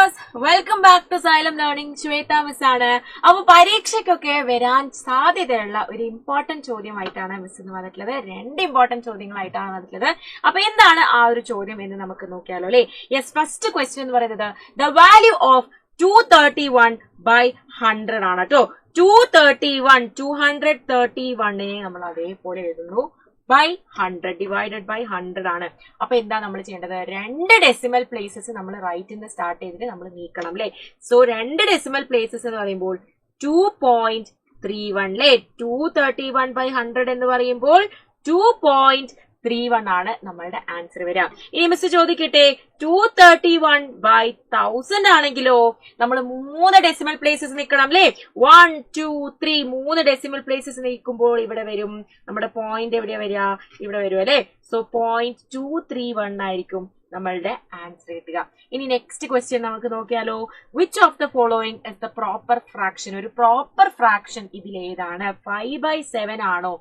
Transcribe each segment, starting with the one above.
Dears, welcome back to Xylem learning. Shweta miss ആണ്. അപ്പൊ പരീക്ഷയ്ക്കൊക്കെ വരാൻ സാധ്യതയുള്ള ഒരു ഇമ്പോർട്ടന്റ് ചോദ്യമായിട്ടാണ് മിസ് ഇന്ന് വന്നിട്ടുള്ളത്. 2 ഇമ്പോർട്ടന്റ് ചോദ്യങ്ങളായിട്ടാണ് വന്നിട്ടുള്ളത്. അപ്പൊ എന്താണ് ആ ഒരു ചോദ്യം എന്ന് നമുക്ക് നോക്കിയാലോ അല്ലെ. യെസ്, ഫസ്റ്റ് ക്വസ്റ്റ്യൻ എന്ന് പറയുന്നത് ദ വാല്യൂ ഓഫ് 231/100 ആണ് കേട്ടോ. 231 നമ്മൾ അതേപോലെ എഴുതുന്നു by 100 ഡിവൈഡഡ് ബൈ 100 ആണ്. അപ്പൊ എന്താ നമ്മൾ ചെയ്യേണ്ടത്? 2 ഡെസിമൽ പ്ലേസസ് നമ്മൾ റൈറ്റിന്ന് സ്റ്റാർട്ട് ചെയ്തിട്ട് നമ്മൾ നീക്കണം അല്ലെ. സോ 2 ഡെസിമൽ പ്ലേസസ് എന്ന് പറയുമ്പോൾ 2.31 അല്ലെ. 231/100 എന്ന് പറയുമ്പോൾ 2.31 ആണ് നമ്മളുടെ ആൻസർ വരിക. ഇനി മിസ് ചോദിക്കട്ടെ, 231/1000 ആണെങ്കിലോ നമ്മൾ 3 ഡെസിമൽ പ്ലേസസ് നിൽക്കണം അല്ലെ. 1 2 3 3 ഡെസിമൽ പ്ലേസസ് നീക്കുമ്പോൾ ഇവിടെ വരും നമ്മുടെ പോയിന്റ്. എവിടെയാ വരിക? ഇവിടെ വരും അല്ലെ. സോ 0.231 ആയിരിക്കും നമ്മളുടെ ആൻസർ കിട്ടുക. ഇനി നെക്സ്റ്റ് ക്വസ്റ്റ്യൻ നമുക്ക് നോക്കിയാലോ. Which of the following is the proper fraction? ഒരു പ്രോപ്പർ ഫ്രാക്ഷൻ ഇതിൽ ഏതാണ്? 5/7 ആണോ?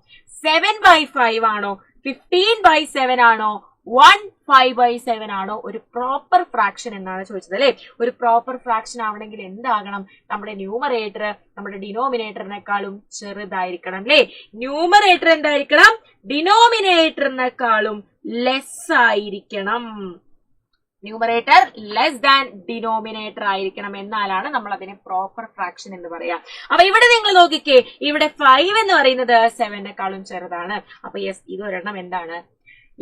7/5 ആണോ? 15/7 ആണോ? 1/5/7 ആണോ? ഒരു പ്രോപ്പർ ഫ്രാക്ഷൻ എന്നാണ് ചോദിച്ചത് അല്ലെ. ഒരു പ്രോപ്പർ ഫ്രാക്ഷൻ ആവണമെങ്കിൽ എന്താകണം? നമ്മുടെ ന്യൂമറേറ്റർ നമ്മുടെ ഡിനോമിനേറ്ററിനെക്കാളും ചെറുതായിരിക്കണം അല്ലെ. ന്യൂമറേറ്റർ എന്തായിരിക്കണം? ഡിനോമിനേറ്ററിനെക്കാളും ലെസ് ആയിരിക്കണം. ന്യൂമറേറ്റർ ലെസ് ദാൻ ഡിനോമിനേറ്റർ ആയിരിക്കണം. എന്നാലാണ് നമ്മൾ അതിനെ പ്രോപ്പർ ഫ്രാക്ഷൻ എന്ന് പറയാം. അപ്പൊ ഇവിടെ നിങ്ങൾ നോക്കിക്കേ, ഇവിടെ 5 എന്ന് പറയുന്നത് 7നെക്കാളും ചെറുതാണ്. അപ്പൊ യെസ്, ഇതൊരെണ്ണം എന്താണ്?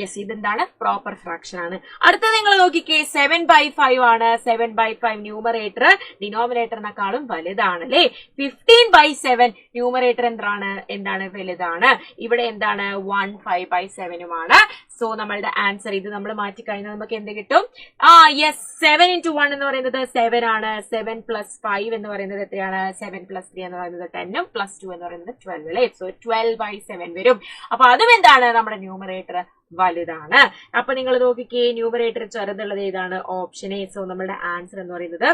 യെസ്, ഇതെന്താണ്? പ്രോപ്പർ ഫ്രാക്ഷൻ ആണ്. അടുത്ത നിങ്ങൾ നോക്കിക്കേ, 7/5 ആണ്. 7/5 ന്യൂമറേറ്റർ ഡിനോമിനേറ്ററിനെക്കാളും വലുതാണ് അല്ലെ. 15/7 ന്യൂമറേറ്റർ എന്താണ്? വലുതാണ്. ഇവിടെ എന്താണ്? 1/5/7 സോ നമ്മളുടെ ആൻസർ ഇത് നമ്മൾ മാറ്റി കഴിഞ്ഞാൽ നമുക്ക് എന്ത് കിട്ടും? യെസ്, 7 into 1 എന്ന് പറയുന്നത് 7 ആണ്. 7 + 5 എന്ന് പറയുന്നത് എത്രയാണ്? 7 + 3 എന്ന് പറയുന്നത് 10 + 2 എന്ന് പറയുന്നത് 12 അല്ലെ. സോ 12/7 വരും. അപ്പൊ അതും എന്താണ്? നമ്മുടെ ന്യൂമറേറ്റർ വലുതാണ്. അപ്പൊ നിങ്ങൾ നോക്കിക്കേ, ന്യൂമറേറ്റർ ചെറുതുള്ളത് ഏതാണ്? Option A. സോ നമ്മുടെ ആൻസർ എന്ന് പറയുന്നത്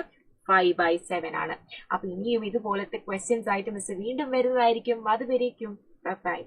5/7 ആണ്. അപ്പൊ ഇനിയും ഇതുപോലത്തെ ക്വസ്റ്റ്യൻസ് ആയിട്ട് മിസ് വീണ്ടും വരുന്നതായിരിക്കും. അതുവരേക്കും ബൈ.